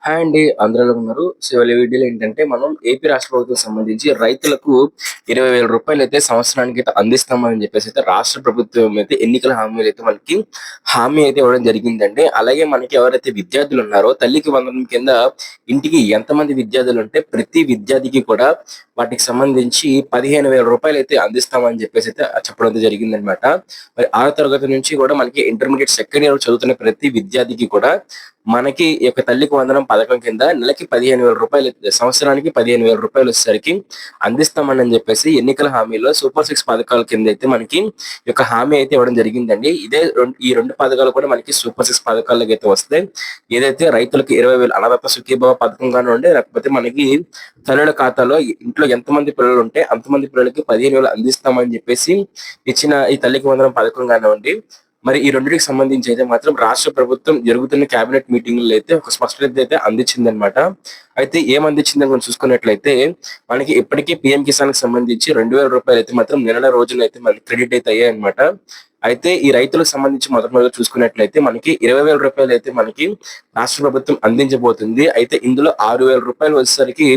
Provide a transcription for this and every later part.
Hi అండి. అందరూ ఎలా ఉన్నారు? సో, ఇవాళ వీడియోలో ఏంటంటే మనం ఏపీ రాష్ట్ర ప్రభుత్వం సంబంధించి రైతులకు రూ. 20,000 సంవత్సరానికి అయితే అందిస్తామని చెప్పేసి రాష్ట్ర ప్రభుత్వం అయితే ఎన్నికల హామీలైతే మనకి హామీ అయితే ఇవ్వడం జరిగిందండి. అలాగే మనకి ఎవరైతే విద్యార్థులు ఉన్నారో తల్లికి వందనం కింద ఇంటికి ఎంతమంది విద్యార్థులుంటే ప్రతి విద్యార్థికి కూడా వాటికి సంబంధించి రూ. 15,000 అయితే అందిస్తామని చెప్పేసి అయితే చెప్పడం అయితే జరిగిందనమాట. మరి 6వ తరగతి నుంచి కూడా మనకి ఇంటర్మీడియేట్ సెకండ్ ఇయర్ చదువుతున్న ప్రతి విద్యార్థికి కూడా మనకి ఈ యొక్క తల్లికి వందనం పథకం కింద నెలకి రూ. 15,000 సంవత్సరానికి రూ. 15,000 వచ్చేసరికి అందిస్తామని చెప్పేసి ఎన్నికల హామీలో సూపర్ 6 పథకాల కింద అయితే మనకి ఈ యొక్క హామీ అయితే ఇవ్వడం జరిగిందండి. ఈ రెండు పథకాలు కూడా మనకి సూపర్ 6 పథకాల్లోకి అయితే వస్తాయి. ఏదైతే రైతులకు 20,000 అన్నదాత సుఖీభవ పథకం కానివ్వండి, లేకపోతే మనకి తల్లుల ఖాతాలో ఇంట్లో ఎంతమంది పిల్లలు ఉంటే అంతమంది పిల్లలకి 15,000 అందిస్తామని చెప్పేసి ఇచ్చిన ఈ తల్లికి వందనం పథకం కానివ్వండి, మరి ఈ రెండిటికి సంబంధించి అయితే మాత్రం రాష్ట్ర ప్రభుత్వం జరుగుతున్న కేబినెట్ మీటింగ్‌లో అయితే ఒక స్పష్టత అయితే అందించిందనమాట. అయితే ఏం అందించిందని మనం చూసుకున్నట్లయితే మనకి ఇప్పటికే పీఎం కిసాన్‌కి సంబంధించి రూ. 2,000 అయితే మాత్రం నిన్నటి రోజున అయితే మనకి క్రెడిట్ అయితే అయ్యాయన్నమాట. అయితే ఈ రైతులకు సంబంధించి మొదటగా చూసుకున్నట్లయితే మనకి రూ. 20,000 అయితే మనకి రాష్ట్ర ప్రభుత్వం అందించబోతుంది. అయితే ఇందులో రూ. 6,000 వచ్చేసరికి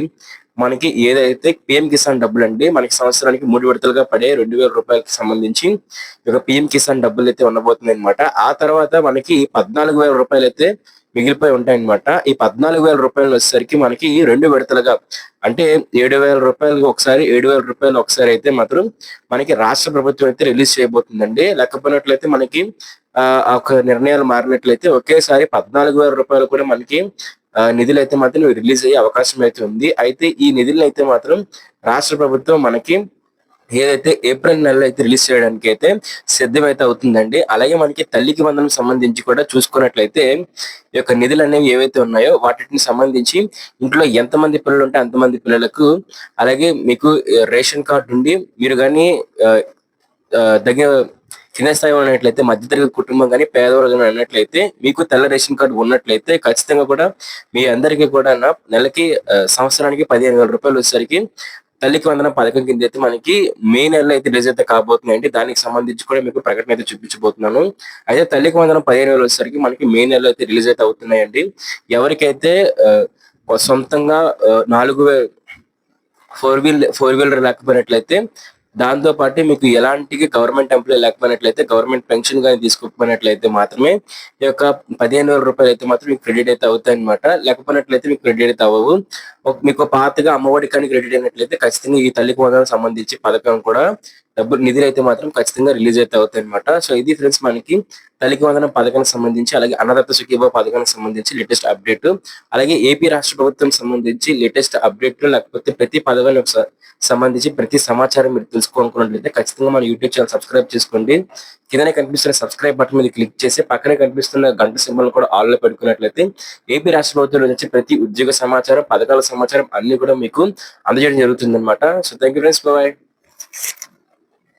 మనకి ఏదైతే పీఎం కిసాన్ డబ్బులండి, మనకి సంవత్సరానికి 3 విడతలుగా పడే రూ. 2,000కి సంబంధించి ఈ యొక్క పీఎం కిసాన్ డబ్బులైతే ఉండబోతున్నాయన్నమాట. ఆ తర్వాత మనకి రూ. 14,000 అయితే మిగిలిపోయి ఉంటాయన్నమాట. ఈ రూ. 14,000 వచ్చేసరికి మనకి 2 విడతలుగా అంటే రూ. 7,000 ఒకసారి, రూ. 7,000 ఒకసారి అయితే మాత్రం మనకి రాష్ట్ర ప్రభుత్వం అయితే రిలీజ్ చేయబోతుందండి. లేకపోయినట్లయితే మనకి ఒక నిర్ణయాలు మారినట్లయితే ఒకేసారి రూ. 14,000 కూడా మనకి నిధులైతే మాత్రం రిలీజ్ అయ్యే అవకాశం అయితే ఉంది. అయితే ఈ నిధులనైతే మాత్రం రాష్ట్ర ప్రభుత్వం మనకి ఏదైతే ఏప్రిల్ నెలలో అయితే రిలీజ్ చేయడానికి అయితే సిద్ధమైతే అవుతుందండి. అలాగే మనకి తల్లికి వందనం సంబంధించి కూడా చూసుకున్నట్లయితే ఈ యొక్క నిధులు అనేవి ఏవైతే ఉన్నాయో వాటిని సంబంధించి ఇంట్లో ఎంతమంది పిల్లలు ఉంటే అంతమంది పిల్లలకు, అలాగే మీకు రేషన్ కార్డు ఉండి మీరు కానీ దగ్గర కింద స్థాయిలో ఉన్నట్లయితే మధ్యతరగతి కుటుంబం కానీ పేదవారు కానీ అన్నట్లయితే మీకు తెల్ల రేషన్ కార్డు ఉన్నట్లయితే ఖచ్చితంగా కూడా మీ అందరికీ కూడా నెలకి సంవత్సరానికి రూ. 15,000 వచ్చేసరికి తల్లికి వందనం పథకం కింద అయితే మనకి మే నెలలో అయితే రిలీజ్ అయితే కాబోతున్నాయండి. దానికి సంబంధించి కూడా మీకు ప్రకటన అయితే చూపించబోతున్నాను. అయితే తల్లికి వందనం 15,000 వచ్చేసరికి మనకి మే నెలలో అయితే రిలీజ్ అయితే అవుతున్నాయండి. ఎవరికైతే సొంతంగా 4 వీలర్ లేకపోయినట్లయితే, దాంతో పాటు మీకు ఎలాంటి గవర్నమెంట్ ఎంప్లాయీ లేకపోయినట్లయితే, గవర్నమెంట్ పెన్షన్ గాని తీసుకోకపోయినట్లయితే మాత్రమే ఈ యొక్క రూ. 15,000 అయితే మాత్రం మీకు క్రెడిట్ అయితే అవుతాయన్నమాట. లేకపోయినట్లయితే మీకు క్రెడిట్ అయితే అవ్వవు. మీకు పాతగా అమ్మఒడి కానీ క్రెడిట్ అయినట్లయితే ఖచ్చితంగా ఈ తల్లికి వందనం సంబంధించి పథకం కూడా నిధులైతే మాత్రం ఖచ్చితంగా రిలీజ్ అయితే అవుతాయన్నమాట. సో ఇది ఫ్రెండ్స్ మనకి తల్లికి వందనం పథకానికి సంబంధించి, అలాగే అన్నదాత సుఖీభవ పథకానికి సంబంధించి లేటెస్ట్ అప్డేట్. అలాగే ఏపీ రాష్ట్ర ప్రభుత్వం సంబంధించి లేటెస్ట్ అప్డేట్, లేకపోతే ప్రతి పథకానికి సంబంధించి ప్రతి సమాచారం మీరు తెలుసుకోవాలనుకున్నట్లయితే ఖచ్చితంగా మన యూట్యూబ్ ఛానల్ సబ్స్క్రైబ్ చేసుకోండి. కిందనే కనిపిస్తున్న సబ్స్క్రైబ్ బటన్ మీద క్లిక్ చేసి పక్కనే కనిపిస్తున్న గంట సింబల్ కూడా ఆల్ లో పెట్టుకున్నట్లయితే ఏపీ రాష్ట్ర ప్రభుత్వం నుంచి ప్రతి ఉద్యోగ సమాచారం, పథకాల సమాచారం అన్ని కూడా మీకు అందజేయడం జరుగుతుంది అనమాట. So thank you friends, bye.